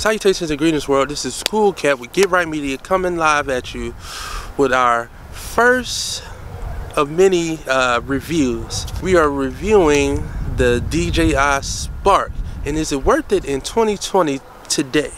Salutations and greetings, world. This is Cool Cat with Get Right Media coming live at you with our first of many reviews. We are reviewing the DJI Spark, and is it worth it in 2020 today?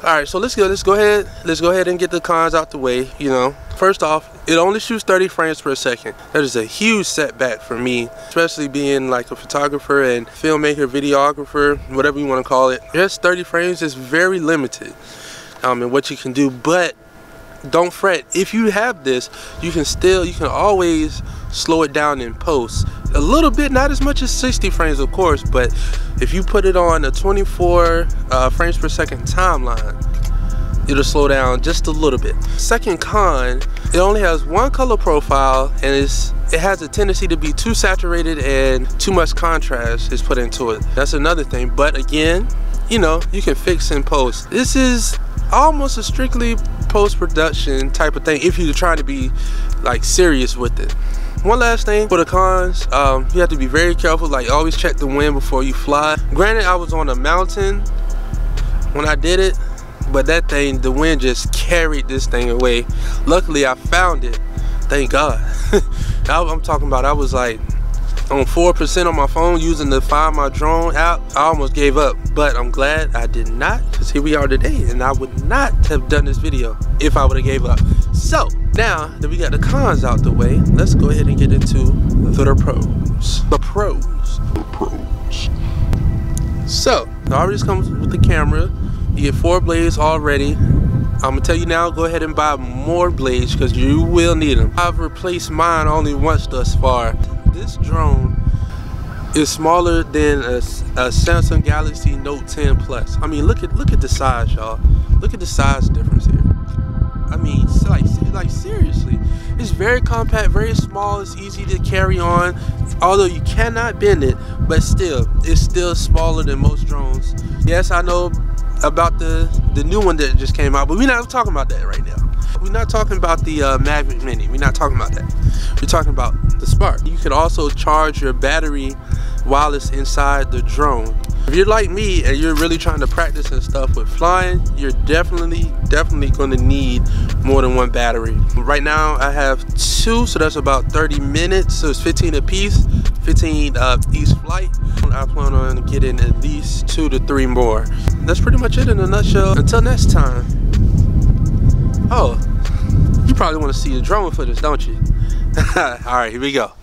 Alright, so let's go ahead and get the cons out the way. You know, first off, it only shoots 30 frames per second. That is a huge setback for me, especially being like a photographer and filmmaker, videographer, whatever you want to call it. Just 30 frames is very limited in what you can do. But don't fret, if you have this, you can always slow it down in post a little bit, not as much as 60 frames of course, but if you put it on a 24 frames per second timeline, it'll slow down just a little bit. Second con, it only has one color profile, and it has a tendency to be too saturated and too much contrast is put into it. That's another thing, but again, you know, you can fix in post. This is almost a strictly post-production type of thing if you're trying to be like serious with it. One last thing for the cons, you have to be very careful. Like, always check the wind before you fly. Granted, I was on a mountain when I did it, but that thing, the wind just carried this thing away. Luckily I found it, thank God. I'm talking about, I was like on 4% on my phone using the Find My Drone app. I almost gave up, but I'm glad I did not, because here we are today, and I would not have done this video if I would have gave up. So now that we got the cons out the way, let's go ahead and get into the pros. So it already comes with the camera. You get 4 blades already. I'm gonna tell you now, go ahead and buy more blades because you will need them. I've replaced mine only once thus far. This drone is smaller than a Samsung Galaxy Note 10 Plus. I mean, look at the size, y'all. Look at the size difference here. I mean, like seriously, it's very compact, very small. It's easy to carry on, although you cannot bend it, but still, it's still smaller than most drones. Yes, I know about the new one that just came out, but we're not talking about that right now. We're not talking about the Mavic Mini. We're not talking about that. We're talking about the Spark. You can also charge your battery while it's inside the drone. If you're like me and you're really trying to practice and stuff with flying, you're definitely going to need more than one battery. Right now I have 2, so that's about 30 minutes, so it's 15 a piece, 15 each flight. I plan on getting at least 2 to 3 more. That's pretty much it in a nutshell. Until next time. Oh, you probably want to see the drone footage, don't you? Alright, here we go.